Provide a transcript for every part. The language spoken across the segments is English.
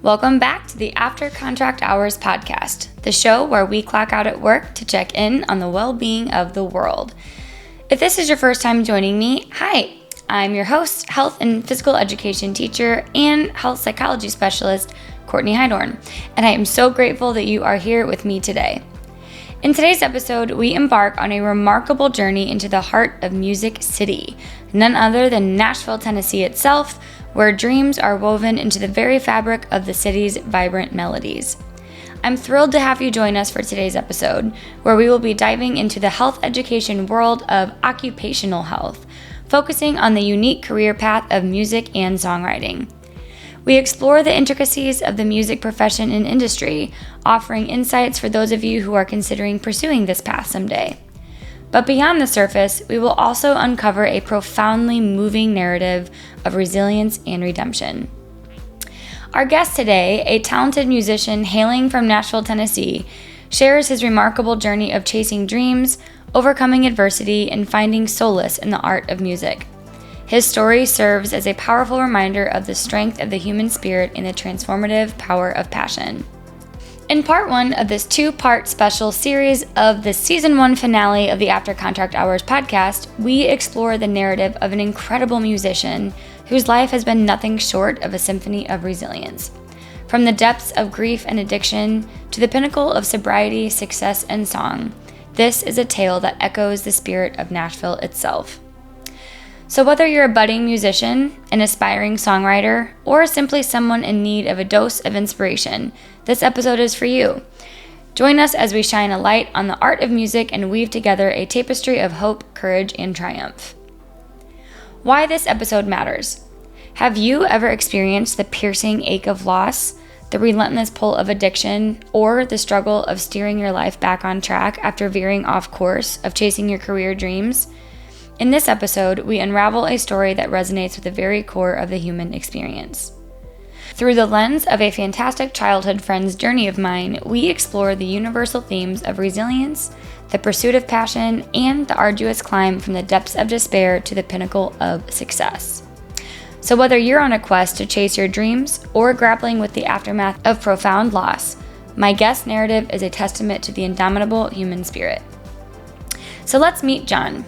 Welcome back to the After Contract Hours podcast, the show where we clock out at work to check in on the well-being of the world. If this is your first time joining me, hi, I'm your host, health and physical education teacher and health psychology specialist, Courtney Heidorn, and I am so grateful that you are here with me today. In today's episode, we embark on a remarkable journey into the heart of Music City, none other than Nashville, Tennessee itself, where dreams are woven into the very fabric of the city's vibrant melodies. I'm thrilled to have you join us for today's episode, where we will be diving into the health education world of occupational health, focusing on the unique career path of music and songwriting. We explore the intricacies of the music profession and industry, offering insights for those of you who are considering pursuing this path someday. But beyond the surface, we will also uncover a profoundly moving narrative of resilience and redemption. Our guest today, a talented musician hailing from Nashville, Tennessee, shares his remarkable journey of chasing dreams, overcoming adversity, and finding solace in the art of music. His story serves as a powerful reminder of the strength of the human spirit and the transformative power of passion. In part one of this two-part special series of the Season 1 finale of the After Contract Hours podcast, we explore the narrative of an incredible musician whose life has been nothing short of a symphony of resilience. From the depths of grief and addiction to the pinnacle of sobriety, success, and song, this is a tale that echoes the spirit of Nashville itself. So whether you're a budding musician, an aspiring songwriter, or simply someone in need of a dose of inspiration, this episode is for you. Join us as we shine a light on the art of music and weave together a tapestry of hope, courage, and triumph. Why this episode matters. Have you ever experienced the piercing ache of loss, the relentless pull of addiction, or the struggle of steering your life back on track after veering off course of chasing your career dreams? In this episode, we unravel a story that resonates with the very core of the human experience. Through the lens of a fantastic childhood friend's journey of mine, we explore the universal themes of resilience, the pursuit of passion, and the arduous climb from the depths of despair to the pinnacle of success. So whether you're on a quest to chase your dreams or grappling with the aftermath of profound loss, my guest's narrative is a testament to the indomitable human spirit. So let's meet John.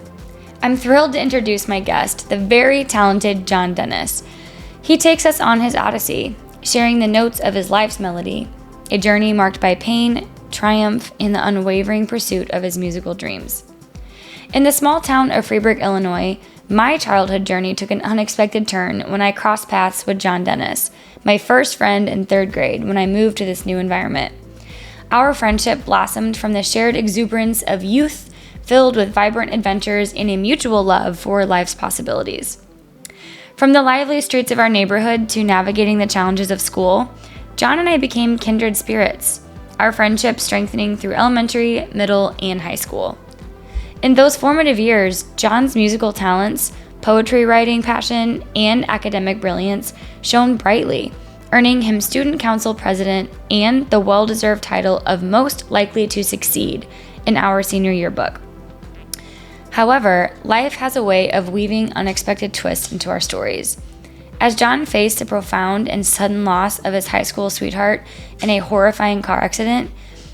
I'm thrilled to introduce my guest, the very talented John Dennis. He takes us on his Odyssey, sharing the notes of his life's melody, a journey marked by pain, triumph, and the unwavering pursuit of his musical dreams. In the small town of Freeburg, Illinois, my childhood journey took an unexpected turn when I crossed paths with John Dennis, my first friend in third grade when I moved to this new environment. Our friendship blossomed from the shared exuberance of youth, filled with vibrant adventures and a mutual love for life's possibilities. From the lively streets of our neighborhood to navigating the challenges of school, John and I became kindred spirits, our friendship strengthening through elementary, middle, and high school. In those formative years, John's musical talents, poetry writing passion, and academic brilliance shone brightly, earning him student council president and the well-deserved title of most likely to succeed in our senior yearbook. However, life has a way of weaving unexpected twists into our stories. As John faced the profound and sudden loss of his high school sweetheart in a horrifying car accident,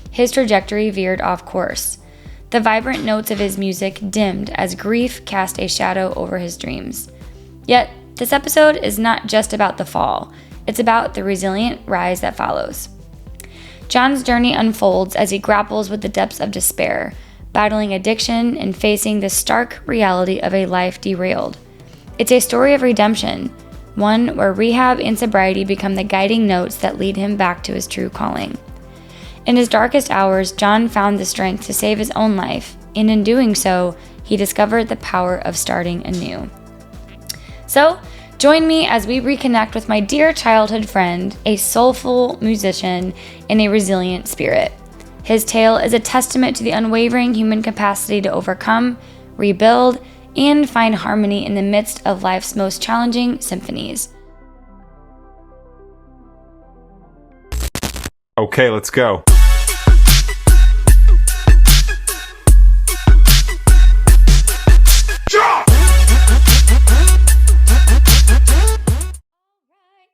his trajectory veered off course. The vibrant notes of his music dimmed as grief cast a shadow over his dreams. Yet, this episode is not just about the fall, it's about the resilient rise that follows. John's journey unfolds as he grapples with the depths of despair, battling addiction and facing the stark reality of a life derailed. It's a story of redemption, one where rehab and sobriety become the guiding notes that lead him back to his true calling. In his darkest hours, John found the strength to save his own life, and in doing so, he discovered the power of starting anew. So, join me as we reconnect with my dear childhood friend, a soulful musician, and a resilient spirit. His tale is a testament to the unwavering human capacity to overcome, rebuild, and find harmony in the midst of life's most challenging symphonies. Okay, let's go.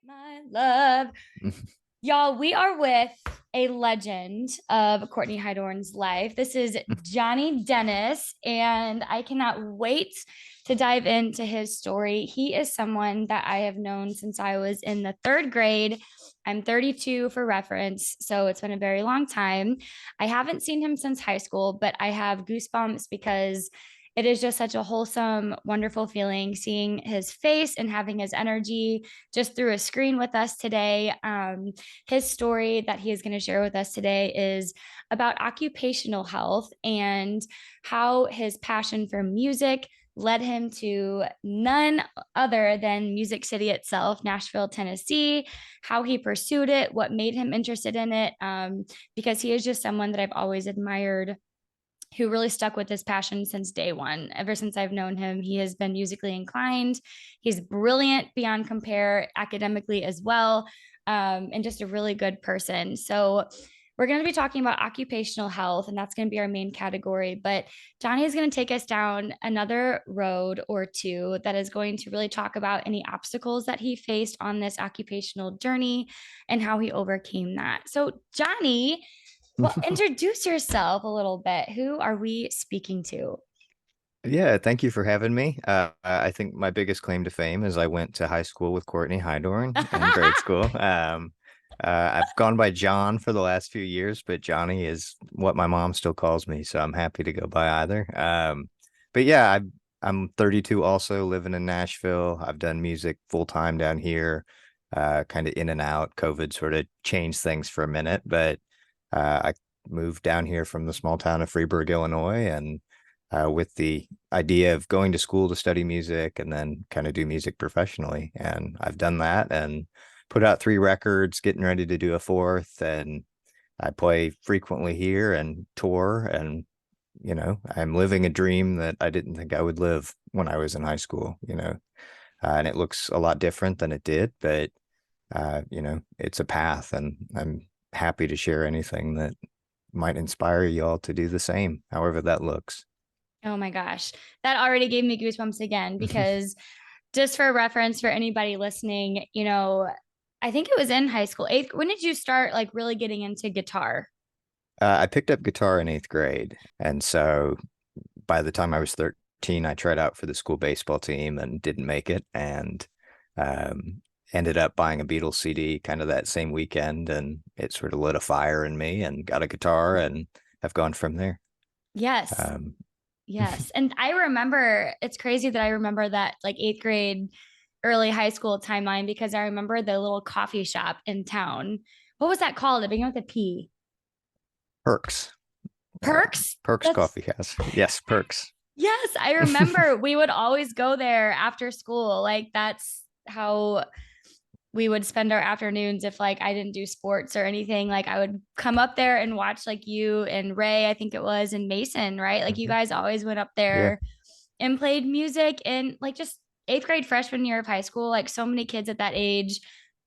My love. Y'all, we are with a legend of Courtney Hydorn's life. This is Johnny Dennis, and I cannot wait to dive into his story. He is someone that I have known since I was in the third grade. I'm 32 for reference, so it's been a very long time. I haven't seen him since high school, but I have goosebumps because it is just such a wholesome, wonderful feeling seeing his face and having his energy just through a screen with us today. His story that he is going to share with us today is about occupational health and how his passion for music led him to none other than Music City itself, Nashville, Tennessee, how he pursued it, what made him interested in it, because he is just someone that I've always admired who really stuck with his passion since day one. Ever since I've known him, he has been musically inclined. He's brilliant beyond compare academically as well, and just a really good person. So, we're going to be talking about occupational health, and that's going to be our main category. But Johnny is going to take us down another road or two that is going to really talk about any obstacles that he faced on this occupational journey and how he overcame that. So, Johnny, well, introduce yourself a little bit. Who are we speaking to? Yeah, thank you for having me. I think my biggest claim to fame is I went to high school with Courtney Hydorn in grade school. I've gone by John for the last few years, but Johnny is what my mom still calls me, so I'm happy to go by either. But yeah, I'm 32 also, living in Nashville. I've done music full time down here, kind of in and out. COVID sort of changed things for a minute, but I moved down here from the small town of Freeburg, Illinois, and with the idea of going to school to study music and then kind of do music professionally. And I've done that and put out 3 records, getting ready to do a fourth. And I play frequently here and tour. And, I'm living a dream that I didn't think I would live when I was in high school. And it looks a lot different than it did, but, it's a path. And I'm happy to share anything that might inspire y'all to do the same, however that looks. Oh my gosh, that already gave me goosebumps again because just for reference for anybody listening, I think it was in high school. Eighth, when did you start like really getting into guitar? I picked up guitar in 8th grade. And so by the time I was 13, I tried out for the school baseball team and didn't make it. And um, ended up buying a Beatles CD kind of that same weekend. And it sort of lit a fire in me and got a guitar and have gone from there. Yes. Um, Yes. And I remember it's crazy that I remember that like eighth grade, early high school timeline because I remember the little coffee shop in town. What was that called? It began with a P. Perks. Perks? Perks That's Coffee House. Yes, Perks. yes, I remember we would always go there after school. Like that's how we would spend our afternoons if like I didn't do sports or anything. Like I would come up there and watch like you and Ray, I think it was, and Mason, right? Like you Mhm. guys always went up Yeah. there and played music and like just eighth grade freshman year of high school. Like so many kids at that age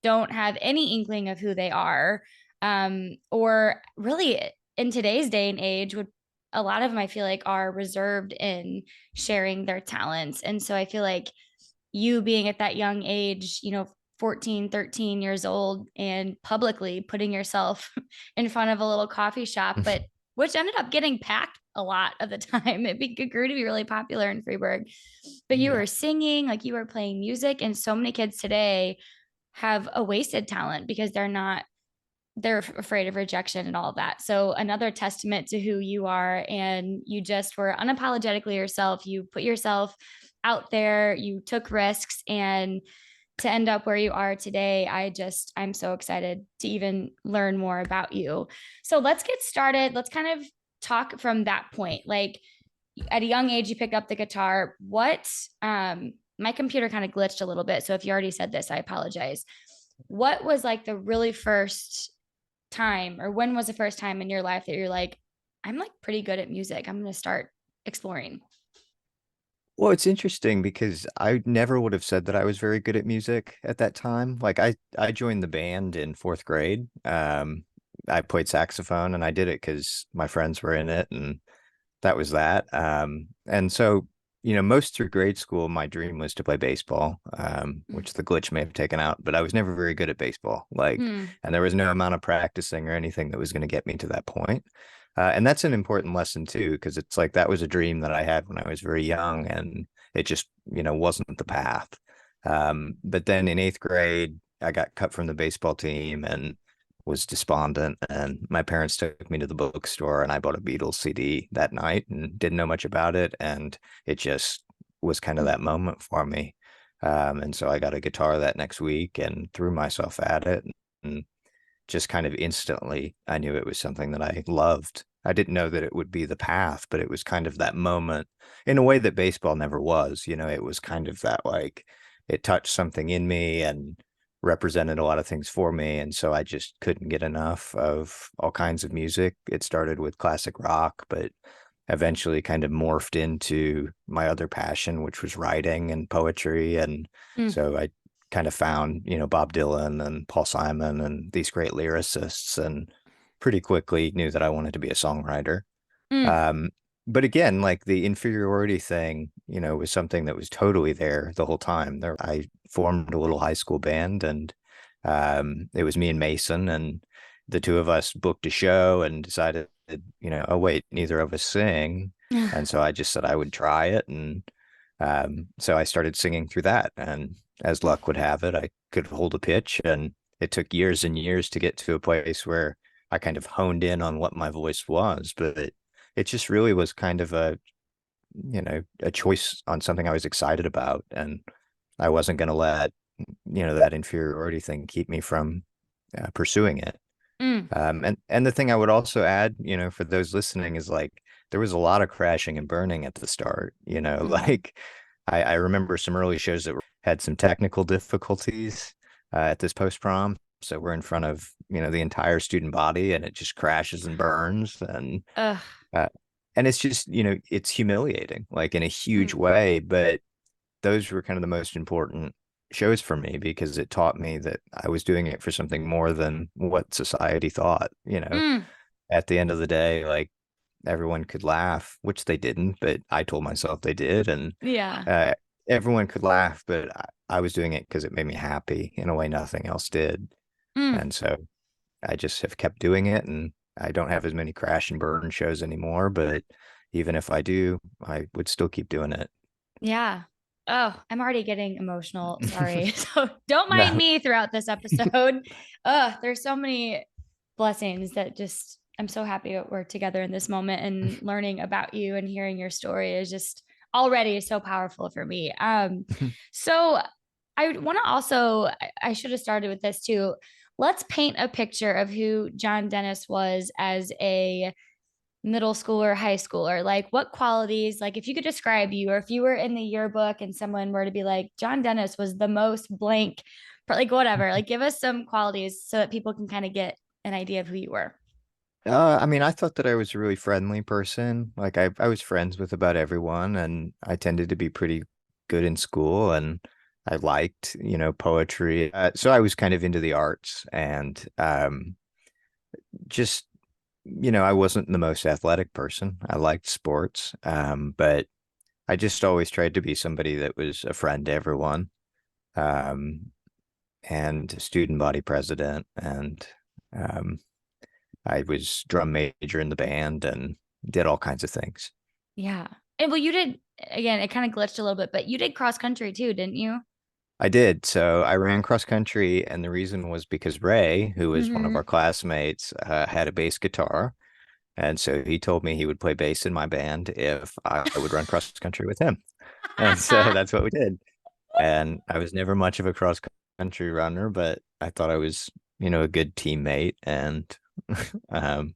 don't have any inkling of who they are. Or really in today's day and age would a lot of them I feel like are reserved in sharing their talents. And so I feel like you being at that young age, 14, 13 years old and publicly putting yourself in front of a little coffee shop, but which ended up getting packed a lot of the time. It grew to be really popular in Freeburg. But you Yeah. were singing, like you were playing music, and so many kids today have a wasted talent because they're afraid of rejection and all of that. So another testament to who you are, and you just were unapologetically yourself. You put yourself out there, you took risks, and to end up where you are today, I'm so excited to even learn more about you. So let's get started. Let's kind of talk from that point. Like at a young age, you pick up the guitar. My computer kind of glitched a little bit. So if you already said this, I apologize. What was like the really first time, or when was the first time in your life that you're like, I'm like pretty good at music. I'm going to start exploring? Well, it's interesting because I never would have said that I was very good at music at that time. Like I joined the band in 4th grade. I played saxophone and I did it because my friends were in it and that was that. And so, most through grade school, my dream was to play baseball, which the glitch may have taken out, but I was never very good at baseball. Mm. And there was no amount of practicing or anything that was going to get me to that point. And that's an important lesson too, because it's like that was a dream that I had when I was very young, and it just, wasn't the path. But then in eighth grade, I got cut from the baseball team and was despondent. And my parents took me to the bookstore, and I bought a Beatles CD that night and didn't know much about it. And it just was kind of that moment for me. And so I got a guitar that next week and threw myself at it. And just kind of instantly, I knew it was something that I loved. I didn't know that it would be the path, but it was kind of that moment in a way that baseball never was. It was kind of that, like, it touched something in me and represented a lot of things for me. And so I just couldn't get enough of all kinds of music. It started with classic rock, but eventually kind of morphed into my other passion, which was writing and poetry. And Mm. so I kind of found, Bob Dylan and Paul Simon and these great lyricists, and pretty quickly knew that I wanted to be a songwriter. Mm. Um, but again, like the inferiority thing, was something that was totally there the whole time. I formed a little high school band, and it was me and Mason, and the two of us booked a show and decided, oh wait, neither of us sing. And so I just said I would try it. And so I started singing through that. And as luck would have it, I could hold a pitch. And it took years and years to get to a place where I kind of honed in on what my voice was. But it just really was kind of a choice on something I was excited about. And I wasn't going to let, that inferiority thing keep me from pursuing it. Mm. And the thing I would also add, for those listening, is like there was a lot of crashing and burning at the start. Mm. Like I remember some early shows that had some technical difficulties at this post prom. So we're in front of the entire student body, and it just crashes and burns, Ugh. uh, and it's just it's humiliating, like in a huge Mm. way. But those were kind of the most important shows for me because it taught me that I was doing it for something more than what society thought. Mm. At the end of the day, like everyone could laugh, which they didn't, but I told myself they did. And Yeah. uh, everyone could laugh, but I was doing it because it made me happy in a way nothing else did. Mm. And so I just have kept doing it. And I don't have as many crash and burn shows anymore, but even if I do, I would still keep doing it. Yeah. Oh, I'm already getting emotional. Sorry. So don't mind No. me throughout this episode. There's so many blessings that just I'm so happy that we're together in this moment, and learning about you and hearing your story is just already so powerful for me. So I want to also I should have started with this too. Let's paint a picture of who John Dennis was as a middle schooler, high schooler. Like what qualities, like if you could describe you, or if you were in the yearbook and someone were to be like, John Dennis was the most blank, like whatever, like give us some qualities so that people can kind of get an idea of who you were. I mean, I thought that I was a really friendly person. Like I was friends with about everyone, and I tended to be pretty good in school, and I liked, poetry. So I was kind of into the arts, and just, I wasn't the most athletic person. I liked sports, but I just always tried to be somebody that was a friend to everyone, um, and student body president, and um, I was drum major in the band and did all kinds of things. Yeah. And well, you did, again, it kind of glitched a little bit, but you did cross country too, didn't you? I did. So I ran cross country, and the reason was because Ray, who was one of Mm-hmm. our classmates, had a bass guitar. And so he told me he would play bass in my band if I would run cross country with him. And so that's what we did. And I was never much of a cross country runner, but I thought I was, a good teammate. And um,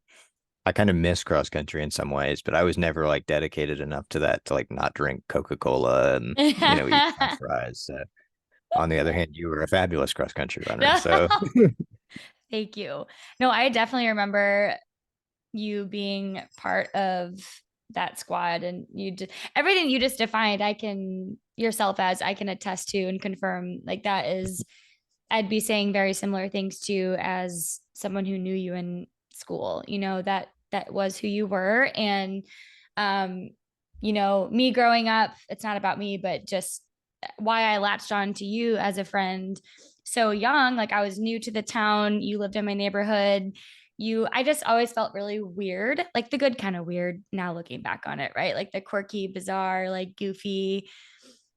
I kind of miss cross country in some ways, but I was never like dedicated enough to that to like not drink Coca-Cola and, eat French fries. So, on the other hand, you were a fabulous cross country runner. No. So Thank you. No, I definitely remember you being part of that squad, and you just everything you just defined, I can yourself as I can attest to and confirm, like that is I'd be saying very similar things to you as someone who knew you in school, that was who you were. And um me growing up, it's not about me, but just why I latched on to you as a friend so young. Like I was new to the town, you lived in my neighborhood. I just always felt really weird, like the good kind of weird now looking back on it, right? Like the quirky, bizarre, like goofy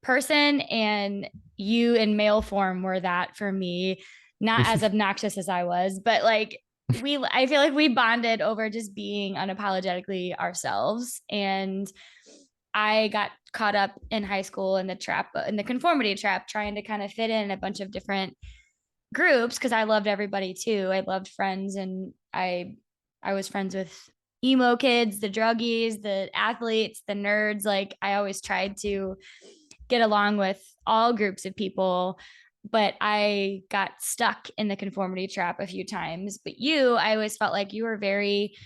person. And you in male form were that for me, not as obnoxious as I was, but like I feel like we bonded over just being unapologetically ourselves. And I got caught up in high school in in the conformity trap, trying to kind of fit in a bunch of different groups because I loved everybody too. I loved friends, and I was friends with emo kids, the druggies, the athletes, the nerds. Like I always tried to get along with all groups of people, but I got stuck in the conformity trap a few times. But I always felt like you were very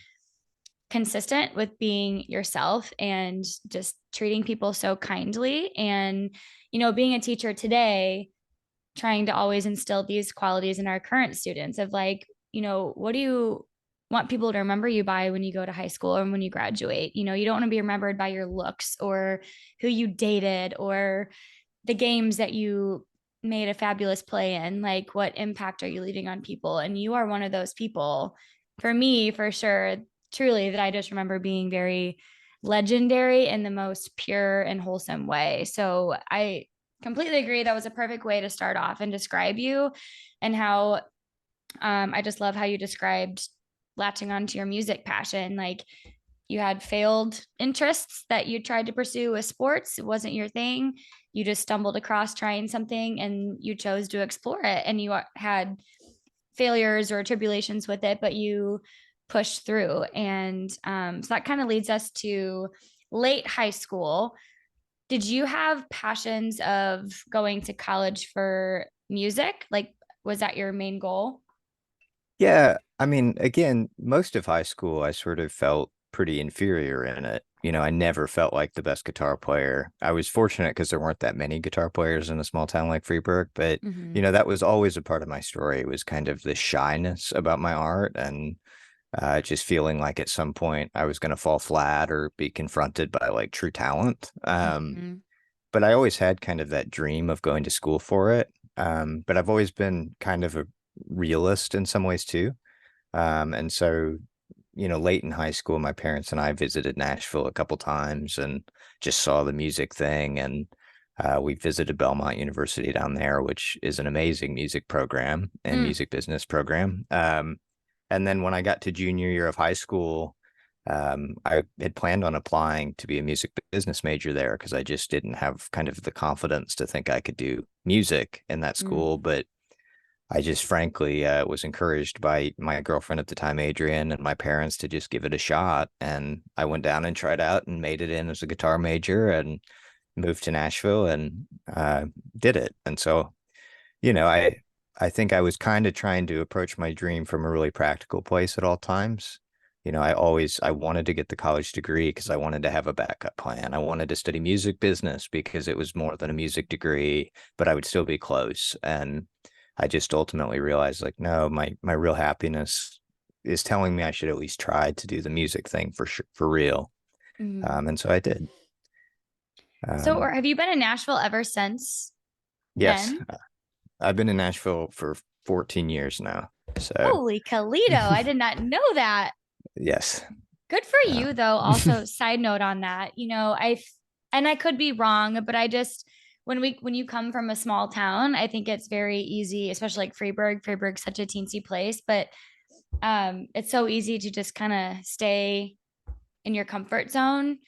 consistent with being yourself and just treating people so kindly. And, being a teacher today, trying to always instill these qualities in our current students of like, what do you want people to remember you by when you go to high school or when you graduate? You don't want to be remembered by your looks or who you dated or the games that you made a fabulous play in. Like, what impact are you leaving on people? And you are one of those people, for me, for sure, truly, that I just remember being very legendary in the most pure and wholesome way. So I completely agree. That was a perfect way to start off and describe you, and how I just love how you described latching onto your music passion. Like you had failed interests that you tried to pursue with sports. It wasn't your thing. You just stumbled across trying something and you chose to explore it. And you had failures or tribulations with it, but you pushed through. And so that kind of leads us to late high school. Did you have passions of going to college for music? Like, was that your main goal? Yeah, I mean, again, most of high school, I sort of felt pretty inferior in it. I never felt like the best guitar player. I was fortunate because there weren't that many guitar players in a small town like Freeburg, but Mm-hmm. that was always a part of my story. It was kind of the shyness about my art and just feeling like at some point I was going to fall flat or be confronted by like true talent. Mm-hmm. But I always had kind of that dream of going to school for it. But I've always been kind of a realist in some ways too. And so, late in high school, my parents and I visited Nashville a couple times and just saw the music thing. And we visited Belmont University down there, which is an amazing music program and Mm. music business program. And then when I got to junior year of high school, I had planned on applying to be a music business major there because I just didn't have kind of the confidence to think I could do music in that school. Mm. But I just frankly was encouraged by my girlfriend at the time, Adrian, and my parents to just give it a shot. And I went down and tried out and made it in as a guitar major and moved to Nashville and did it. And so, I think I was kind of trying to approach my dream from a really practical place at all times. I wanted to get the college degree because I wanted to have a backup plan. I wanted to study music business because it was more than a music degree, but I would still be close. And I just ultimately realized like, no, my real happiness is telling me I should at least try to do the music thing for sure, for real. Mm. And so I did. So, or Um, have you been in Nashville ever since yes, then? I've been in Nashville for 14 years now. So Holy Calito. I did not know that. yes. Good for Uh, you, though. Also, side note on that, and I could be wrong, but I just, when you come from a small town, I think it's very easy, especially like Freeburg. Freeburg's such a teensy place, but it's so easy to just kind of stay in your comfort zone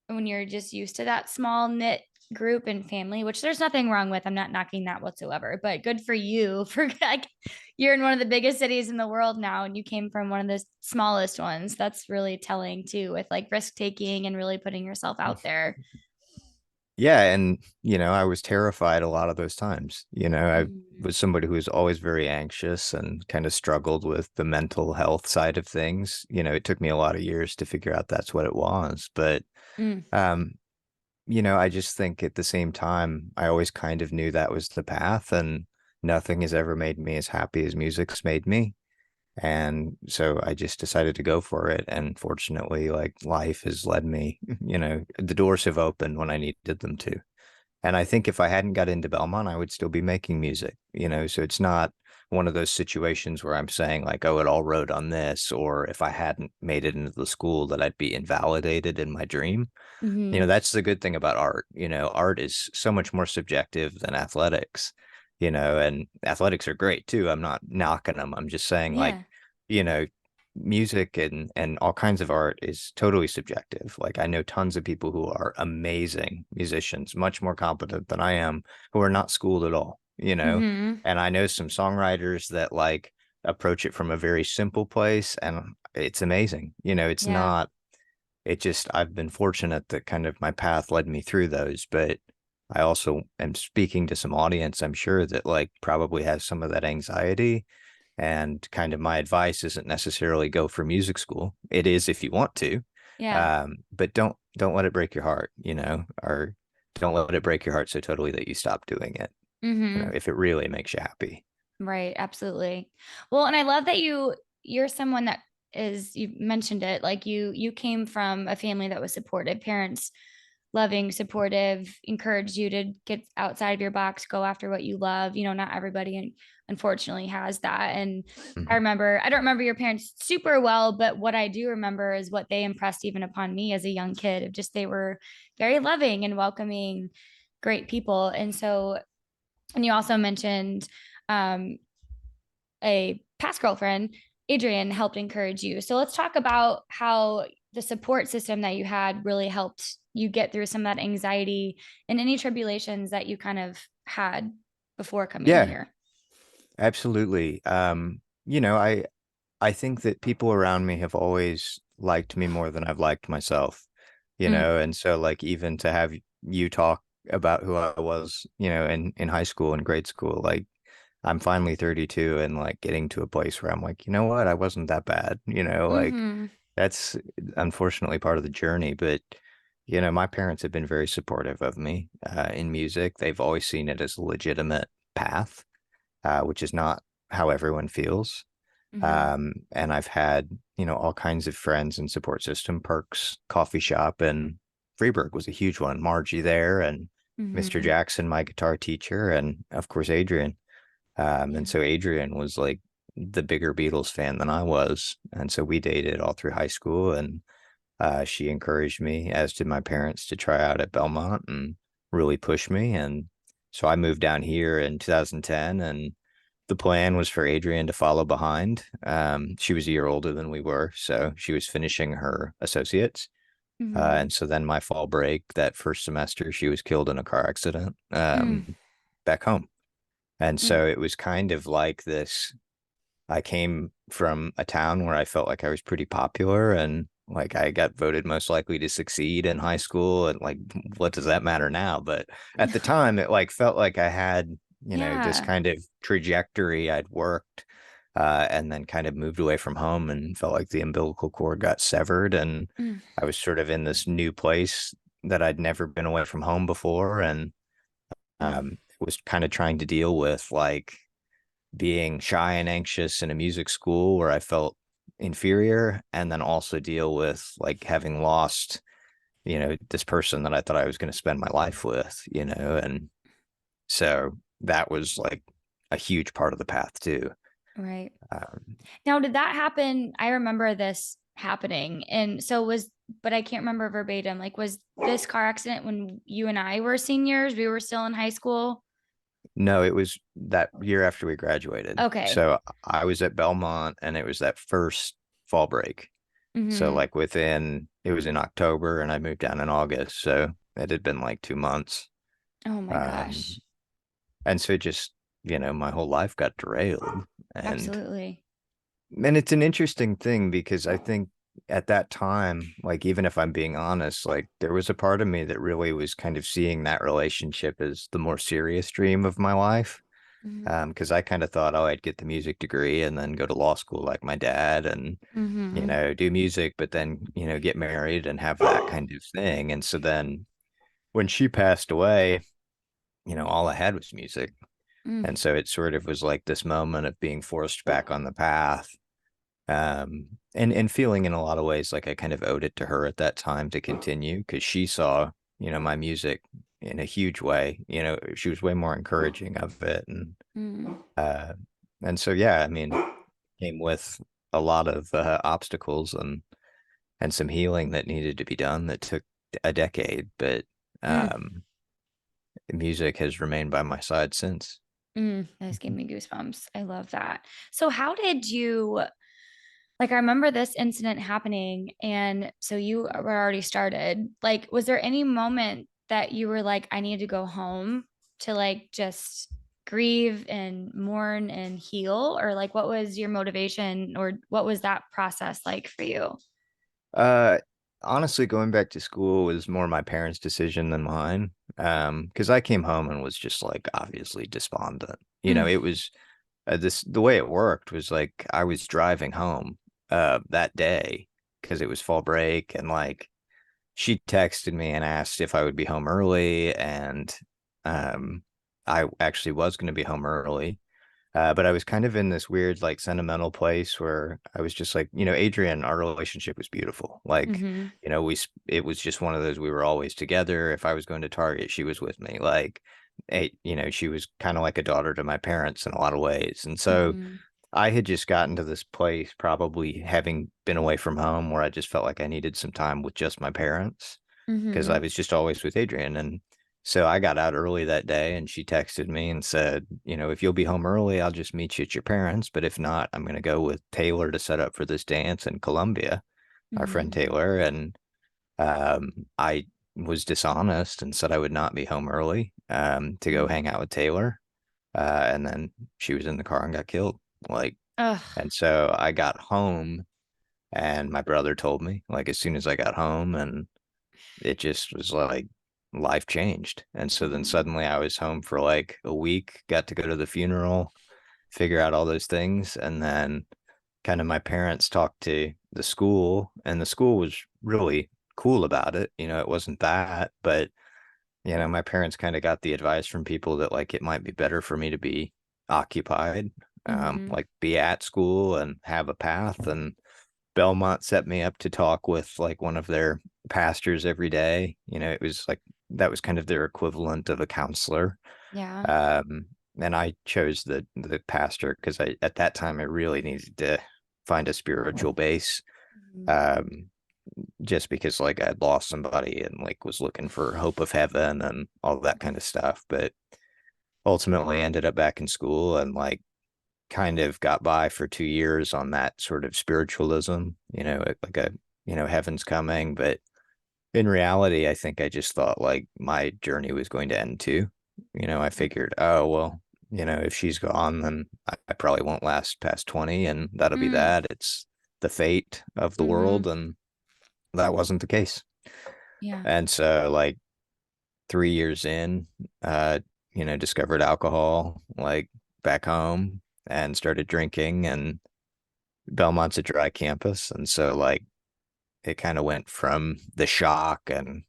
when you're just used to that small knit group and family, which there's nothing wrong with. I'm not knocking that whatsoever, but good for you for like you're in one of the biggest cities in the world now and you came from one of the smallest ones. That's really telling too, with like risk taking and really putting yourself out there. yeah, and I was terrified a lot of those times. I Mm. was somebody who was always very anxious and kind of struggled with the mental health side of things. It took me a lot of years to figure out that's what it was, but Mm. um I just think at the same time, I always kind of knew that was the path, and nothing has ever made me as happy as music's made me. And so I just decided to go for it. And fortunately, like life has led me, the doors have opened when I needed them to. And I think if I hadn't got into Belmont, I would still be making music, so it's not one of those situations where I'm saying like, oh, it all rode on this, or if I hadn't made it into the school that I'd be invalidated in my dream. Mm-hmm. That's the good thing about art. Art is so much more subjective than athletics, and athletics are great too. I'm not knocking them. I'm just saying like, Yeah. you know, music and all kinds of art is totally subjective. Like I know tons of people who are amazing musicians, much more competent than I am, who are not schooled at all. Mm-hmm. And I know some songwriters that like approach it from a very simple place and it's amazing. It's Yeah. not it just, I've been fortunate that kind of my path led me through those, but I also am speaking to some audience, I'm sure that like probably has some of that anxiety. And kind of my advice isn't necessarily go for music school. It is if you want to, Yeah. but don't let it break your heart, or don't let it break your heart so totally that you stop doing it. Mm-hmm. If it really makes you happy. Right, absolutely. Well, and I love that you're someone that is, you mentioned it, like you came from a family that was supportive, parents loving, supportive, encouraged you to get outside of your box, go after what you love. Not everybody unfortunately has that. And Mhm. I don't remember your parents super well, but what I do remember is what they impressed even upon me as a young kid of just they were very loving and welcoming, great people. And so, and you also mentioned um, a past girlfriend, Adrian, helped encourage you. So let's talk about how the support system that you had really helped you get through some of that anxiety and any tribulations that you kind of had before coming Yeah, here. absolutely. I think that people around me have always liked me more than I've liked myself, Mm, and so like even to have you talk about who I was, in high school and grade school, like I'm finally 32 and like getting to a place where I'm like, you know what, I wasn't that bad, like mm-hmm, that's unfortunately part of the journey, but my parents have been very supportive of me in music. They've always seen it as a legitimate path, which is not how everyone feels. mm-hmm, And I've had, all kinds of friends and support system, Perks Coffee Shop and Freeburg was a huge one. Margie there and Mr. mm-hmm. Jackson, my guitar teacher, and of course Adrian. And Yeah. so Adrian was like the bigger Beatles fan than I was. And so we dated all through high school and she encouraged me, as did my parents, to try out at Belmont and really push me. And so I moved down here in 2010 and the plan was for Adrian to follow behind. She was a year older than we were, so she was finishing her associates. Mm-hmm. And so then my fall break, that first semester, she was killed in a car accident Mm, back home. And mm. so it was kind of like this. I came from a town where I felt like I was pretty popular and like I got voted most likely to succeed in high school. And like, what does that matter now? But at the time, it like felt like I had, this Yeah. kind of trajectory I'd worked and then kind of moved away from home and felt like the umbilical cord got severed. And Mm, I was sort of in this new place that I'd never been away from home before. And mm, was kind of trying to deal with like, being shy and anxious in a music school where I felt inferior, and then also deal with like having lost, this person that I thought I was going to spend my life with, and so that was like a huge part of the path too. right. Um, Now, did that happen? I remember this happening. And so but I can't remember verbatim. Like, was this car accident when you and I were seniors? We were still in high school? no, it was that year after we graduated. Okay. So I was at Belmont and it was that first fall break. So Mm-hmm. like it was in October and I moved down in August. So it had been like 2 months. Oh my Um, gosh. And so just, my whole life got derailed. And Absolutely. and it's an interesting thing because I think at that time, like even if I'm being honest, like there was a part of me that really was kind of seeing that relationship as the more serious dream of my life. Mm-hmm. Because I kind of thought, oh, I'd get the music degree and then go to law school like my dad and, Mm-hmm. do music, but then, get married and have that kind of thing. And so then when she passed away, all I had was music. Mm, And so it sort of was like this moment of being forced back on the path. And feeling in a lot of ways like I kind of owed it to her at that time to continue because she saw, my music in a huge way. She was way more encouraging of it, Mm. uh, and so yeah, I mean, came with a lot of obstacles and some healing that needed to be done that took a decade, but Mm. um, music has remained by my side since. This gave me goosebumps. I love that. So how did you like I remember this incident happening and so you were already started. Like was there any moment that you were like I need to go home to like just grieve and mourn and heal or like what was your motivation or what was that process like for you? Uh, Honestly, going back to school was more my parents' decision than mine. Because I came home and was just like obviously despondent. Mm. It was the way it worked was like I was driving home that day because it was fall break and like she texted me and asked if I would be home early and um I actually was going to be home early. But I was kind of in this weird, like, sentimental place where I was just like, Adrian, our relationship was beautiful. Like, Mm-hmm. it was just one of those, we were always together. If I was going to Target, she was with me. Like, she was kind of like a daughter to my parents in a lot of ways. And so Mm-hmm. I had just gotten to this place, probably having been away from home, where I just felt like I needed some time with just my parents because Mm-hmm. I was just always with Adrian. And so I got out early that day and she texted me and said, if you'll be home early, I'll just meet you at your parents'. But if not, I'm going to go with Taylor to set up for this dance in Columbia, our friend Mm-hmm. Taylor. And I was dishonest and said I would not be home early to go Mm. hang out with Taylor. And then she was in the car and got killed. Like, Ugh. and so I got home and my brother told me, like, as soon as I got home, and it just was like life changed. And so then Mm. suddenly I was home for like a week, got to go to the funeral, figure out all those things. And then kind of my parents talked to the school, and the school was really cool about it. It wasn't that, but my parents kind of got the advice from people that like it might be better for me to be occupied, Mm-hmm. like be at school and have a path. And Belmont set me up to talk with like one of their pastors every day. It was like that was kind of their equivalent of a counselor. Yeah. Um, and I chose the pastor because I at that time I really needed to find a spiritual base. Mhm. Um, just because like I'd lost somebody and like was looking for hope of heaven and all that kind of stuff. But ultimately ended up back in school and like kind of got by for 2 years on that sort of spiritualism, like a, heaven's coming. But in reality, I think I just thought like my journey was going to end too. I figured, oh, well, if she's gone, then I probably won't last past 20 and that'll be Mm. that. It's the fate of the Mm-hmm. world. And that wasn't the case. Yeah. And so like 3 years in, uh, discovered alcohol like back home and started drinking. And Belmont's a dry campus. And so like it kind of went from the shock and,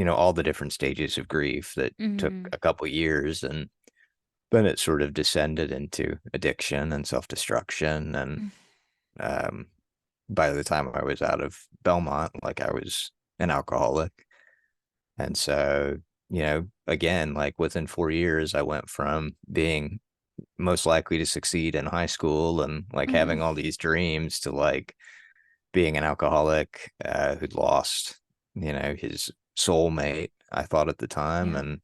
all the different stages of grief that took Mm-hmm. a couple years. And then it sort of descended into addiction and self-destruction. And um, by the time I was out of Belmont, like I was an alcoholic. And so, again, like within 4 years, I went from being most likely to succeed in high school and like Mm-hmm. having all these dreams to like being an alcoholic who'd lost, his soulmate, I thought at the time. Yeah. And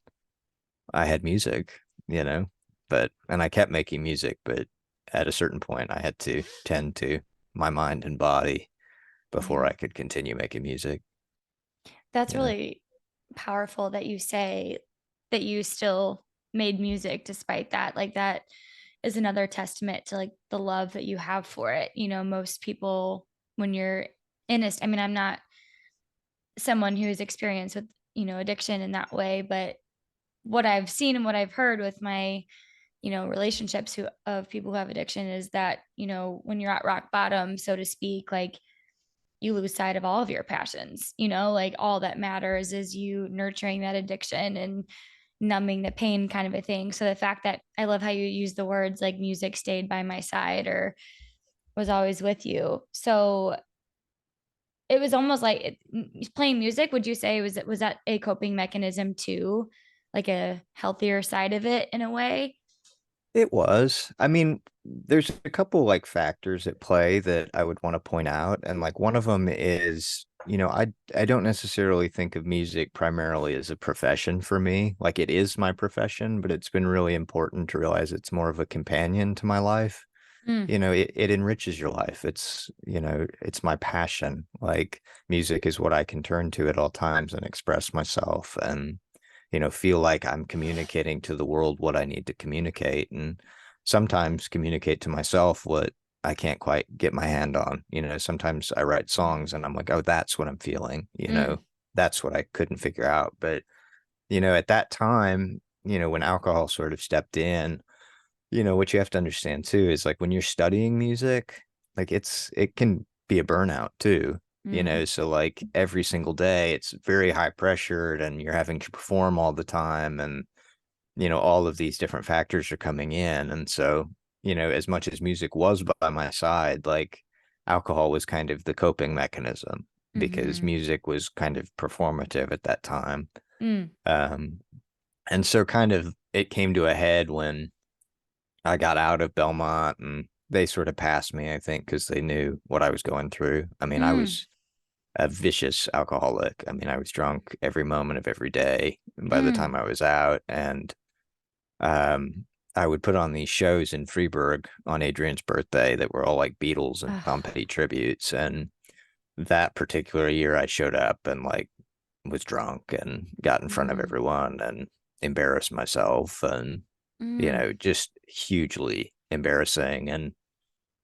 I had music, you know, and I kept making music, but at a certain point, I had to tend to my mind and body before Yeah. I could continue making music, That's you know. really powerful that you say that you still made music despite that. Like that is another testament to like the love that you have for it. Most people when you're in a, I mean, I'm not someone who's experienced with, addiction in that way, but what I've seen and what I've heard with my, relationships of people who have addiction is that, when you're at rock bottom, so to speak, like you lose sight of all of your passions, like all that matters is you nurturing that addiction and numbing the pain kind of a thing. So the fact that I love how you use the words like music stayed by my side was always with you. So it was almost like playing music. Would you say was that a coping mechanism too, like a healthier side of it in a way? It was. I mean, there's a couple like factors at play that I would want to point out, and like one of them is, I don't necessarily think of music primarily as a profession for me. Like it is my profession, but it's been really important to realize it's more of a companion to my life. Mm, It enriches your life. It's my passion. Like music is what I can turn to at all times and express myself and, feel like I'm communicating to the world what I need to communicate and sometimes communicate to myself what I can't quite get my hand on. Sometimes I write songs and I'm like, oh, that's what I'm feeling, mm, that's what I couldn't figure out. But, at that time, when alcohol sort of stepped in, what you have to understand too is like when you're studying music, like it can be a burnout too, mm, so like every single day it's very high pressured and you're having to perform all the time and all of these different factors are coming in. And so, as much as music was by my side, like alcohol was kind of the coping mechanism because mm, music was kind of performative at that time. mm. Um, and so kind of it came to a head when I got out of Belmont and they sort of passed me, I think, because they knew what I was going through. I mean, I Mm, was a vicious alcoholic. I mean, I was drunk every moment of every day by the time mm. I was out. And um, I would put on these shows in Freeburg on Adrian's birthday that were all like Beatles and Tom Ugh. Petty tributes. And that particular year, I showed up and like was drunk and got in front of Mm, everyone and embarrassed myself and mm, just hugely embarrassing. And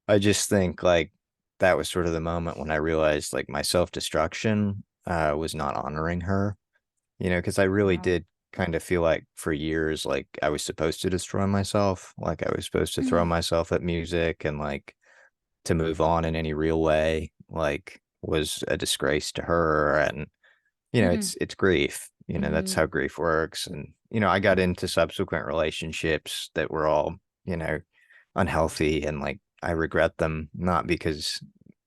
I just think like that was sort of the moment when I realized like my self-destruction was not honoring her, because I really wow. did kind of feel like for years, like I was supposed to destroy myself, like I was supposed to throw Mm, myself at music and like to move on in any real way, like was a disgrace to her. And mm, it's grief. That's mm, how grief works. And, I got into subsequent relationships that were all, you know, unhealthy and like I regret them, not because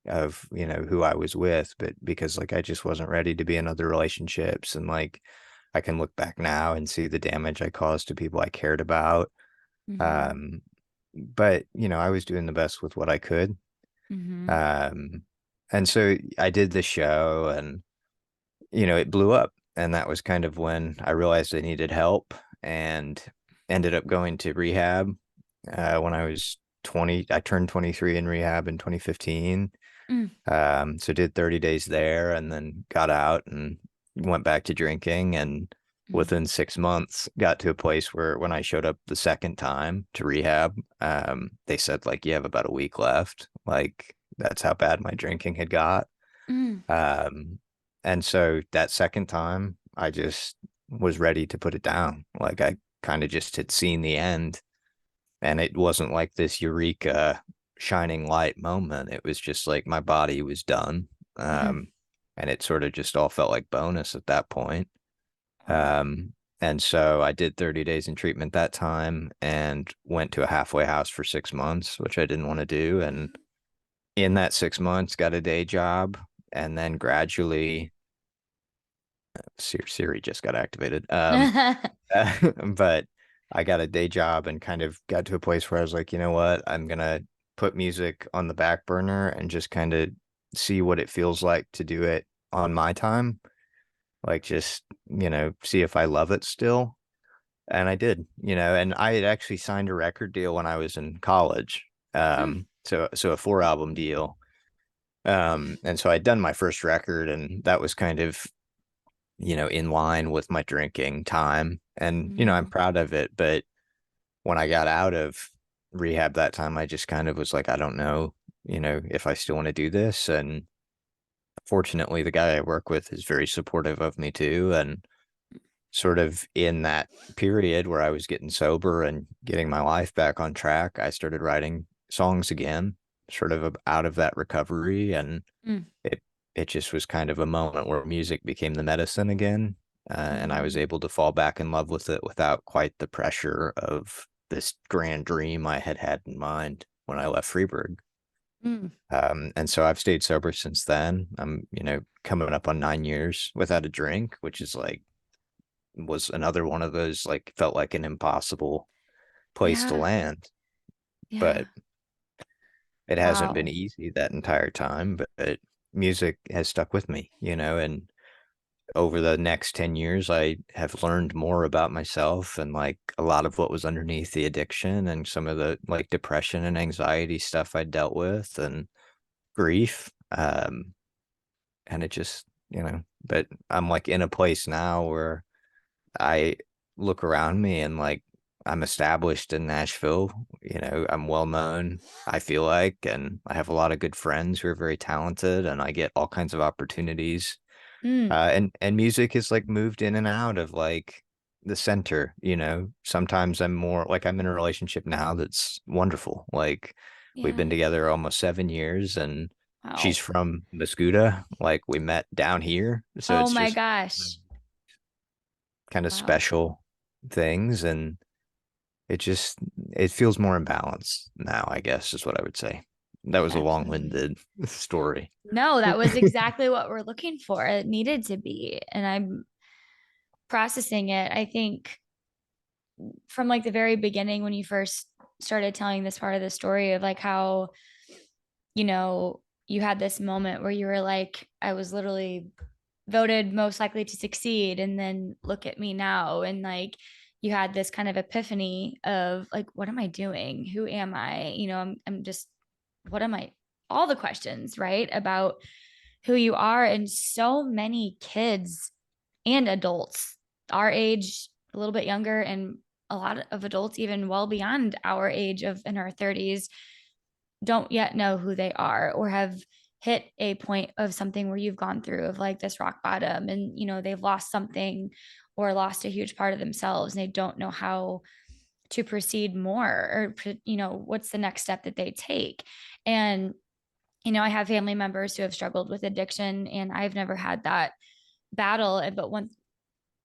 of, who I was with, but because like I just wasn't ready to be in other relationships. And like I can look back now and see the damage I caused to people I cared about. mm, Um, but I was doing the best with what I could. mm, Um, and so I did the show and it blew up. And that was kind of when I realized I needed help and ended up going to rehab when I was 20. I turned 23 in rehab in 2015. mm, So did 30 days there and then got out and went back to drinking. And mm, within 6 months, got to a place where when I showed up the second time to rehab, they said, like, you have about a week left. Like, that's how bad my drinking had got. mm, Um, and so that second time, I just was ready to put it down. Like I kind of just had seen the end, and it wasn't like this eureka shining light moment. It was just like my body was done. mm. And it sort of just all felt like bonus at that point. Wow. And so I did 30 days in treatment that time and went to a halfway house for 6 months, which I didn't want to do. And in that 6 months, got a day job and then gradually Siri just got activated. But I got a day job and kind of got to a place where I was like, you know what? I'm gonna put music on the back burner and just kind of see what it feels like to do it on my time. Like just, see if I love it still. And I did, and I had actually signed a record deal when I was in college. Mm, So a 4 album deal. And so I'd done my first record and that was kind of in line with my drinking time. And, I'm mm, proud of it. But when I got out of rehab that time, I just kind of was like, I don't know, if I still want to do this. And fortunately, the guy I work with is very supportive of me too. And sort of in that period where I was getting sober and getting my life back on track, I started writing songs again, sort of out of that recovery. And mm, it it just was kind of a moment where music became the medicine again, and I was mm. able to fall back in love with it without quite the pressure of this grand dream I had had in mind when I left Freeburg. Mm. And so I've stayed sober since then. I'm, coming up on 9 years without a drink, which is like, was another one of those, like, felt like an impossible place to Yeah. land. Yeah. But it hasn't been Wow. easy that entire time. But music has stuck with me, and over the next 10 years, I have learned more about myself and like a lot of what was underneath the addiction and some of the like depression and anxiety stuff I dealt with and grief. And it just, but I'm like in a place now where I look around me and like I'm established in Nashville, I'm well known, I feel like, and I have a lot of good friends who are very talented and I get all kinds of opportunities. Mm. And music is like moved in and out of like the center, Sometimes I'm more like I'm in a relationship now that's wonderful. Like we've Yeah. been together almost 7 years and she's Wow. from Mascuda. Like we met down here. So Oh it's my just gosh. kind of Wow. special things and it just it feels more in balance now, I guess is what I would say. That was a Definitely. long-winded story. No, that was exactly what we're looking for. It needed to be. And I'm processing it. I think from like the very beginning when you first started telling this part of the story of like how, you had this moment where you were like, I was literally voted most likely to succeed. And then look at me now. And like, you had this kind of epiphany of like, what am I doing? Who am I? I'm just, what am I? All the questions, right? About who you are. And so many kids and adults our age, a little bit younger, and a lot of adults, even well beyond our age of in our 30s, don't yet know who they are or have hit a point of something where you've gone through of like this rock bottom and they've lost something or lost a huge part of themselves and they don't know how to proceed more or what's the next step that they take. And I have family members who have struggled with addiction and I've never had that battle. But one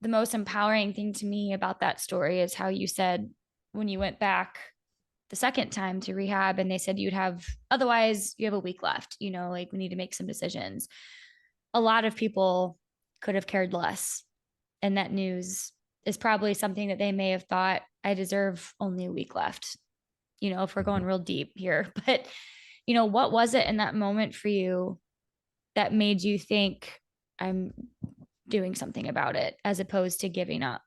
the most empowering thing to me about that story is how you said when you went back the second time to rehab and they said otherwise you have a week left, like we need to make some decisions. A lot of people could have cared less. And that news is probably something that they may have thought, I deserve only a week left, if we're going real deep here. But, what was it in that moment for you that made you think, I'm doing something about it as opposed to giving up?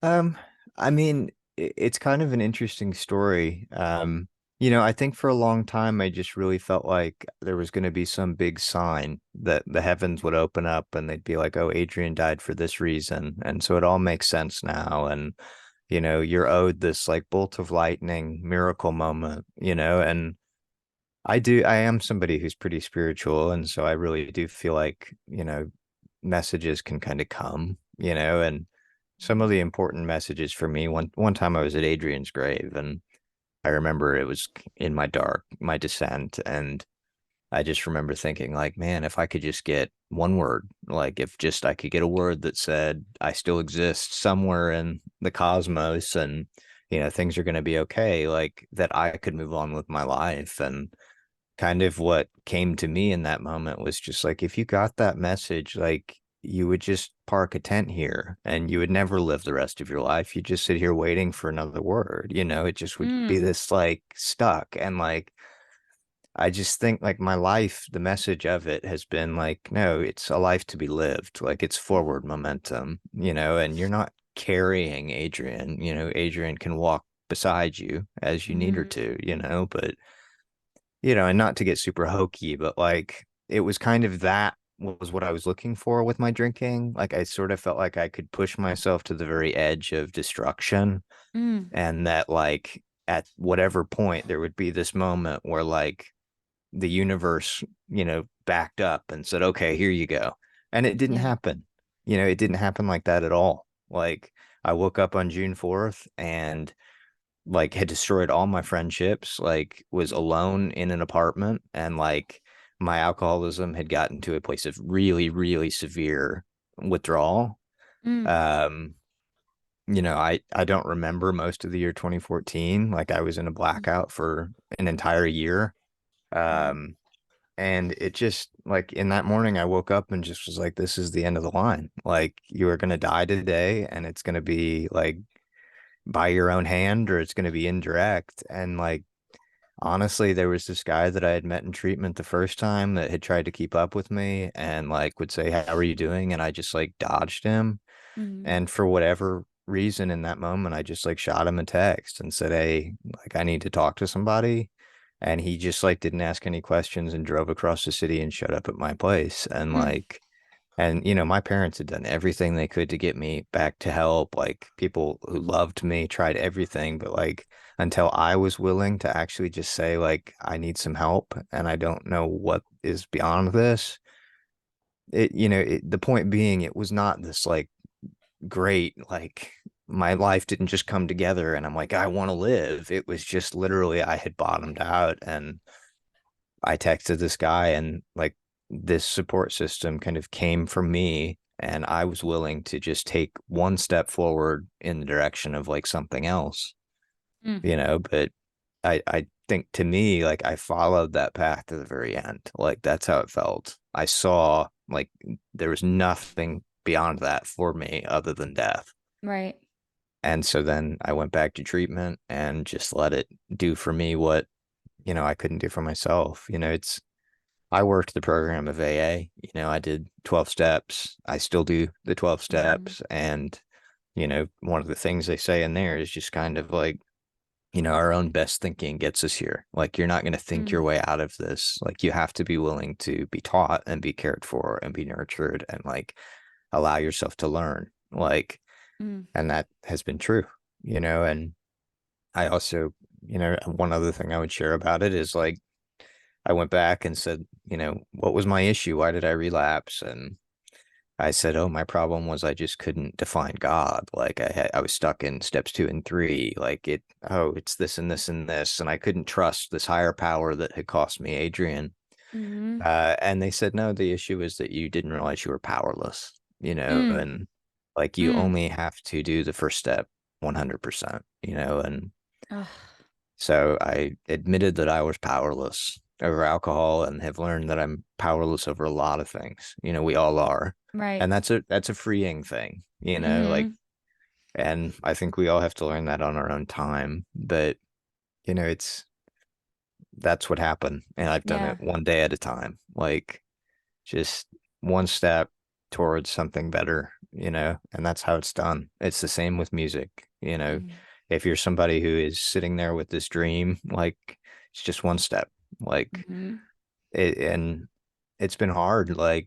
Um, I mean, it's kind of an interesting story. I think for a long time I just really felt like there was going to be some big sign that the heavens would open up and they'd be like, "Oh, Adrian died for this reason." And so it all makes sense now and you're owed this like bolt of lightning miracle moment, and I am somebody who's pretty spiritual and so I really do feel like, messages can kind of come, and some of the important messages for me. One time I was at Adrian's grave and I remember it was in my descent, and I just remember thinking like, man, if I could just get one word, like if just I could get a word that said I still exist somewhere in the cosmos and things are going to be okay, like that I could move on with my life. And kind of what came to me in that moment was just like, if you got that message, like you would just park a tent here and you would never live the rest of your life. You just sit here waiting for another word, it just would be Mm, this like stuck. And like, I just think like my life, the message of it has been like, no, it's a life to be lived. Like it's forward momentum, and you're not carrying Adrian, Adrian can walk beside you as you need her mm, to, but and not to get super hokey, but like it was kind of that was what I was looking for with my drinking. Like I sort of felt like I could push myself to the very edge of destruction mm. and that like at whatever point there would be this moment where like the universe, backed up and said, okay, here you go. And it didn't Yeah. happen. It didn't happen like that at all. Like I woke up on June 4th and like had destroyed all my friendships, like was alone in an apartment and like my alcoholism had gotten to a place of really, really severe withdrawal. Mm, Um, I don't remember most of the year 2014. Like I was in a blackout for an entire year. Mm. Um, and it just like in that morning I woke up and just was like, this is the end of the line. Like you are gonna die today and it's gonna be like by your own hand or it's gonna be indirect. And like honestly, there was this guy that I had met in treatment the first time that had tried to keep up with me and like would say, how are you doing? And I just like dodged him. Mm. And for whatever reason in that moment, I just like shot him a text and said, hey, like I need to talk to somebody. And he just like didn't ask any questions and drove across the city and showed up at my place. And Mm. like, and my parents had done everything they could to get me back to help. Like people who loved me tried everything, but like until I was willing to actually just say like I need some help and I don't know what is beyond this. The point being, it was not this like great. Like my life didn't just come together and I'm like, I want to live. It was just literally I had bottomed out and I texted this guy and like this support system kind of came from me and I was willing to just take one step forward in the direction of like something else, Mm. but I think to me, like I followed that path to the very end. Like that's how it felt. I saw like there was nothing beyond that for me other than death. Right. And so then I went back to treatment and just let it do for me what, I couldn't do for myself. I worked the program of AA. I did 12 steps. I still do the 12 Mm-hmm. steps. And, one of the things they say in there is just kind of like, our own best thinking gets us here. Like, you're not going to think Mm. your way out of this. Like, you have to be willing to be taught and be cared for and be nurtured and like allow yourself to learn. Like, Mm. and that has been true, and I also, one other thing I would share about it is like, I went back and said, what was my issue? Why did I relapse? And I said, oh, my problem was I just couldn't define God. Like I was stuck in steps 2 and 3. Like it's this and this and this, and I couldn't trust this higher power that had cost me Adrian. Mm-hmm. And they said, no, the issue is that you didn't realize you were powerless, Mm. and like you Mm. only have to do the first step 100%, and Ugh. so I admitted that I was powerless over alcohol and have learned that I'm powerless over a lot of things. We all are. Right. And that's a freeing thing, like, Mm-hmm. and I think we all have to learn that on our own time. But, it's that's what happened. And I've done it Yeah. one day at a time, like just one step towards something better, and that's how it's done. It's the same with music, Mm. if you're somebody who is sitting there with this dream, like it's just one step, like Mm-hmm. and it's been hard. Like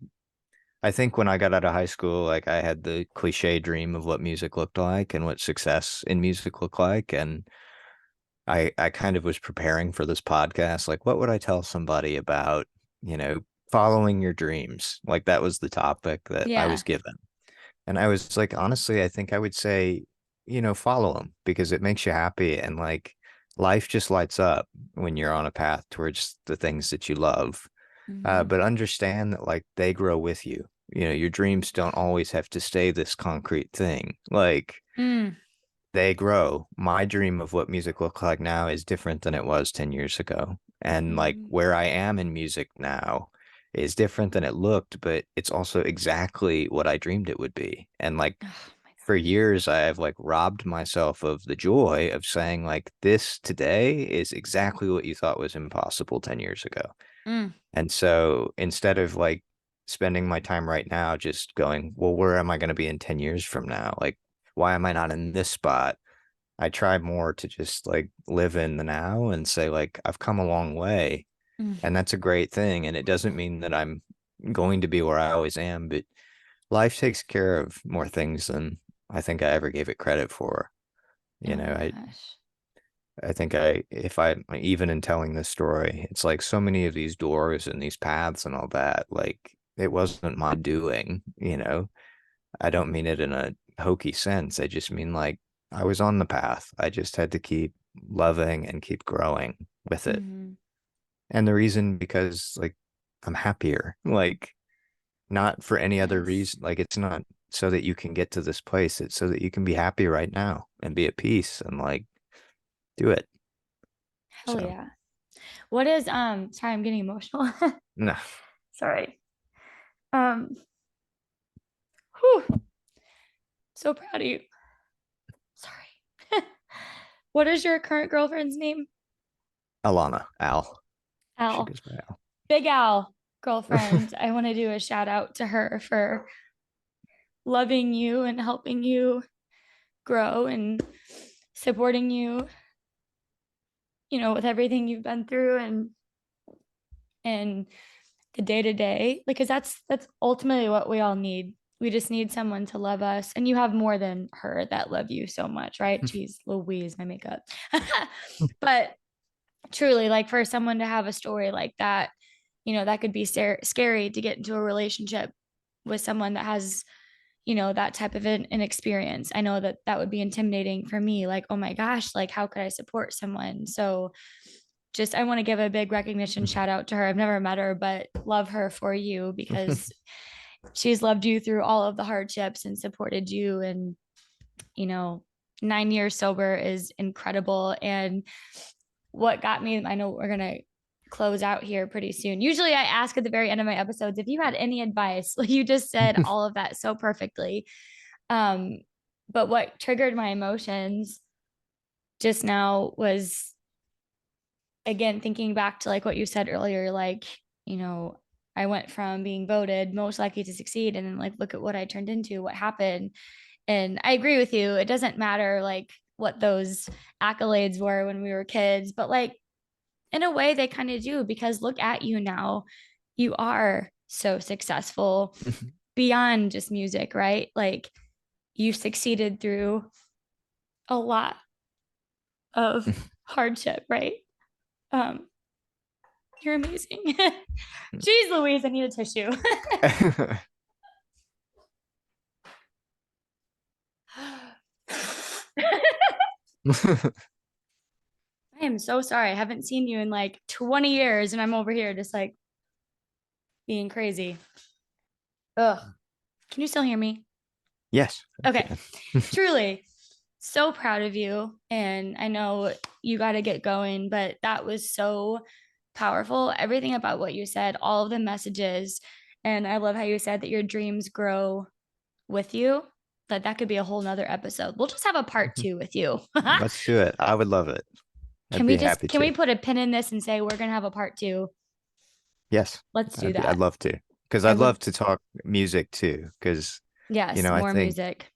I think when I got out of high school, like I had the cliche dream of what music looked like and what success in music looked like. And I kind of was preparing for this podcast. Like, what would I tell somebody about, you know, following your dreams? Like that was the topic that I Yeah. was given. And I was like, honestly, I think I would say, follow them because it makes you happy. And like life just lights up when you're on a path towards the things that you love. Mm-hmm. But understand that like they grow with you. Your dreams don't always have to stay this concrete thing. Like Mm. they grow. My dream of what music looks like now is different than it was 10 years ago. And like Mm-hmm. where I am in music now is different than it looked, but it's also exactly what I dreamed it would be. And like Oh my for gosh. years, I have like robbed myself of the joy of saying like this today is exactly what you thought was impossible 10 years ago. Mm. And so instead of like spending my time right now just going, well, where am I going to be in 10 years from now? Like, why am I not in this spot? I try more to just like live in the now and say, like, I've come a long way. Mm. And that's a great thing. And it doesn't mean that I'm going to be where I always am, but life takes care of more things than I think I ever gave it credit for. You Oh know, my I, gosh. I think if I, even in telling this story, it's like so many of these doors and these paths and all that, like it wasn't my doing. I don't mean it in a hokey sense. I just mean like I was on the path. I just had to keep loving and keep growing with it. Mm-hmm. And the reason because like I'm happier, like not for any other Yes. reason. Like it's not so that you can get to this place. It's so that you can be happy right now and be at peace and like do it. Hell So yeah. What is sorry, I'm getting emotional. no. Sorry. Um whew, so proud of you. Sorry. What is your current girlfriend's name? Alana, Al. She Al. goes by Al. Big Al girlfriend. I want to do a shout out to her for loving you and helping you grow and supporting you, with everything you've been through and the day to day. Because that's ultimately what we all need. We just need someone to love us. And you have more than her that love you so much, right? Jeez, Louise, my makeup. But truly, like for someone to have a story like that, that could be scary to get into a relationship with someone that has that type of an experience. I know that that would be intimidating for me, like, oh my gosh, like how could I support someone? So just I want to give a big recognition shout out to her. I've never met her, but love her for you because she's loved you through all of the hardships and supported you. And you know 9 years sober is incredible. And what got me, I know we're gonna close out here pretty soon. Usually I ask at the very end of my episodes if you had any advice. You just said all of that so perfectly. um but what triggered my emotions just now was, again, thinking back to like what you said earlier, like, you know, I went from being voted most likely to succeed and then like look at what I turned into, what happened. And I agree with you. It doesn't matter like what those accolades were when we were kids, but like in a way they kind of do, because look at you now. You are so successful beyond just music, right? Like you succeeded through a lot of hardship, right? Um, you're amazing. Jeez Louise, I need a tissue. I am so sorry. I haven't seen you in like 20 years and I'm over here just like being crazy. Ugh. Can you still hear me? Yes, I Okay. can. Truly so proud of you. And I know you got to get going, but that was so powerful. Everything about what you said, all of the messages. And I love how you said that your dreams grow with you. That could be a whole nother episode. We'll just have a part two with you. Let's do it. I would love it. I'd be happy Can we to. put a pin in this and say we're gonna have a part two? Yes, Let's do I'd that. love to. Because I I'd would, love to talk music too. Because, yes, I more think, music.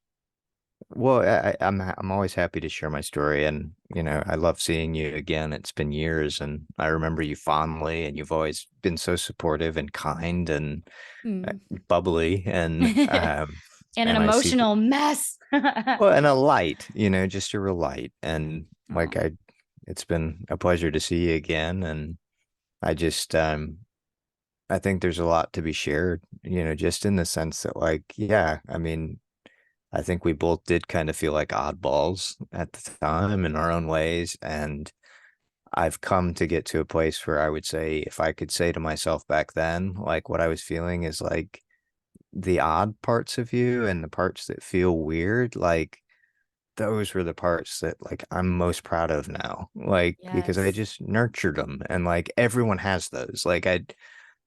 well, I'm always happy to share my story. And, I love seeing you again. It's been years and I remember you fondly and you've always been so supportive and kind and Mm. bubbly. And an And I see, emotional mess. well, and a light, just a real light. And like, Oh, it's been a pleasure to see you again. And I just, I think there's a lot to be shared, just in the sense that, like, yeah, I mean, I think we both did kind of feel like oddballs at the time in our own ways. And I've come to get to a place where I would say, if I could say to myself back then, like, what I was feeling is like the odd parts of you and the parts that feel weird, like, those were the parts that like I'm most proud of now, like because I yes. just nurtured them and like everyone has those.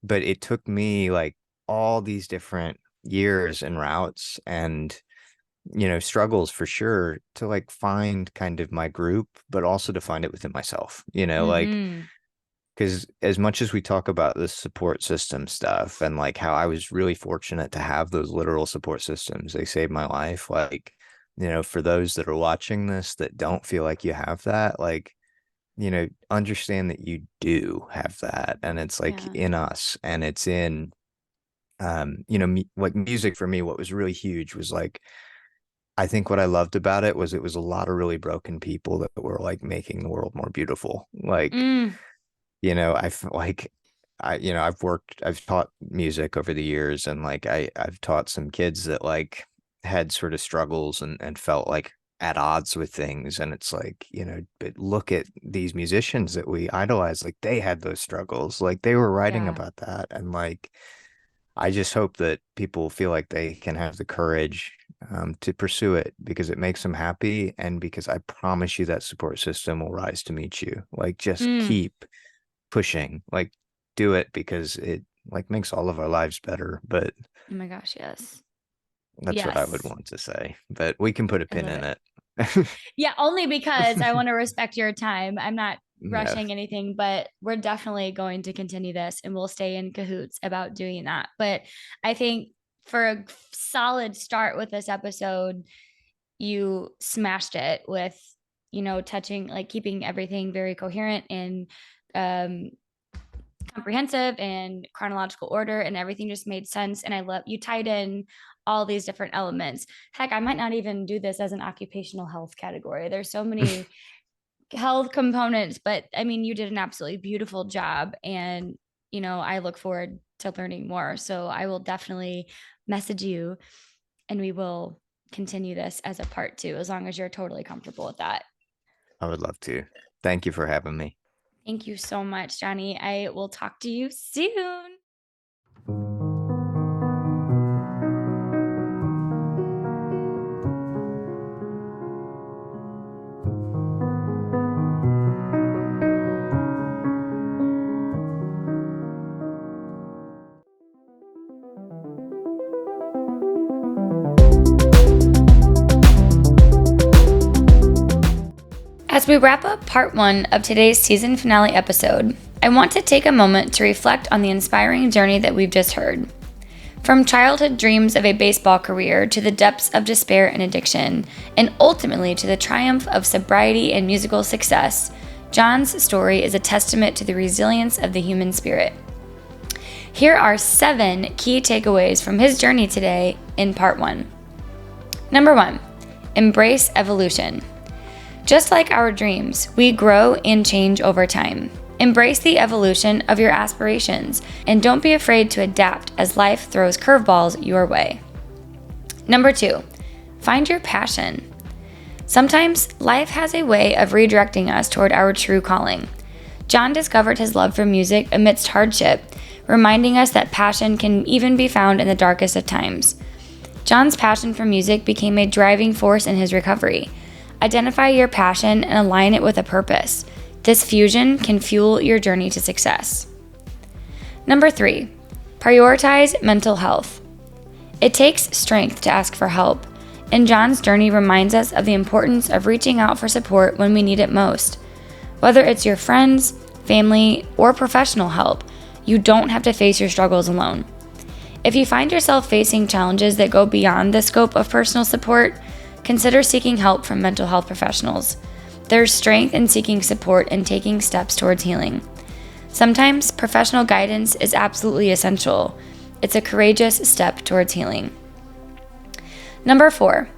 But it took me like all these different years and routes and struggles for sure to like find kind of my group, but also to find it within myself, like Mm-hmm. because as much as we talk about this support system stuff and like how I was really fortunate to have those literal support systems, they saved my life. Like, for those that are watching this that don't feel like you have that, like, understand that you do have that. And it's like Yeah. in us and it's in, like music for me, what was really huge was like, I think what I loved about it was a lot of really broken people that were like making the world more beautiful. Like, Mm. I feel like I've taught music over the years and like I've taught some kids that like had sort of struggles and felt like at odds with things. And it's like, but look at these musicians that we idolize, like they had those struggles, like they were writing Yeah. about that. And like, I just hope that people feel like they can have the courage to pursue it because it makes them happy, and because I promise you that support system will rise to meet you. Like, just Mm. keep pushing, like, do it because it like makes all of our lives better. But Oh my gosh, yes. that's what I would Yes. want to say. But we can put a I pin love in it. it. Yeah, only because I want to respect your time. I'm not No, rushing anything, but we're definitely going to continue this and we'll stay in cahoots about doing that. But I think for a solid start with this episode, you smashed it with, touching, like keeping everything very coherent and um comprehensive and chronological order, and everything just made sense. And I love you tied in all these different elements. Heck, I might not even do this as an occupational health category. There's so many health components, but I mean, you did an absolutely beautiful job. And, I look forward to learning more. So I will definitely message you and we will continue this as a part two, as long as you're totally comfortable with that. I would love to. Thank you for having me. Thank you so much, Johnny. I will talk to you soon. As we wrap up part one of today's season finale episode, I want to take a moment to reflect on the inspiring journey that we've just heard. From childhood dreams of a baseball career to the depths of despair and addiction, and ultimately to the triumph of sobriety and musical success, John's story is a testament to the resilience of the human spirit. Here are 7 key takeaways from his journey today in part one. Number 1, embrace evolution. Just like our dreams, we grow and change over time. Embrace the evolution of your aspirations and don't be afraid to adapt as life throws curveballs your way. Number 2, find your passion. Sometimes life has a way of redirecting us toward our true calling. John discovered his love for music amidst hardship, reminding us that passion can even be found in the darkest of times. John's passion for music became a driving force in his recovery. Identify your passion and align it with a purpose. This fusion can fuel your journey to success. Number 3, prioritize mental health. It takes strength to ask for help, and John's journey reminds us of the importance of reaching out for support when we need it most. Whether it's your friends, family, or professional help, you don't have to face your struggles alone. If you find yourself facing challenges that go beyond the scope of personal support, consider seeking help from mental health professionals. There's strength in seeking support and taking steps towards healing. Sometimes professional guidance is absolutely essential. It's a courageous step towards healing. Number 4,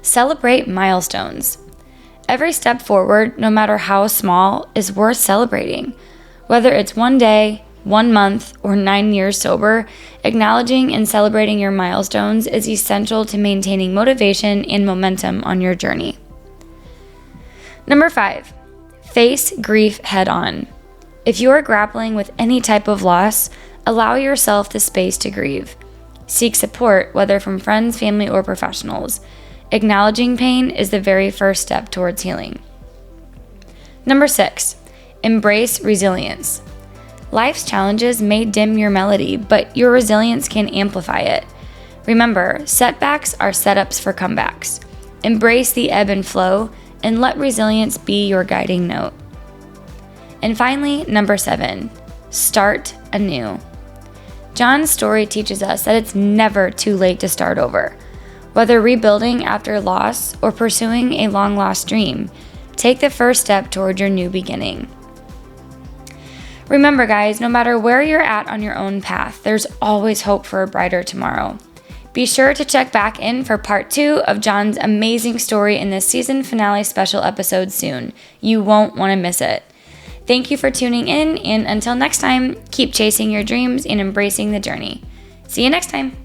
celebrate milestones. Every step forward, no matter how small, is worth celebrating. Whether it's 1 day, 1 month, or 9 years sober, acknowledging and celebrating your milestones is essential to maintaining motivation and momentum on your journey. Number 5, face grief head on. If you are grappling with any type of loss, allow yourself the space to grieve. Seek support, whether from friends, family, or professionals. Acknowledging pain is the very first step towards healing. Number 6, embrace resilience. Life's challenges may dim your melody, but your resilience can amplify it. Remember, setbacks are setups for comebacks. Embrace the ebb and flow, and let resilience be your guiding note. And finally, number 7, start anew. John's story teaches us that it's never too late to start over. Whether rebuilding after loss or pursuing a long-lost dream, take the first step toward your new beginning. Remember, guys, no matter where you're at on your own path, there's always hope for a brighter tomorrow. Be sure to check back in for part 2 of John's amazing story in this season finale special episode soon. You won't want to miss it. Thank you for tuning in, and until next time, keep chasing your dreams and embracing the journey. See you next time.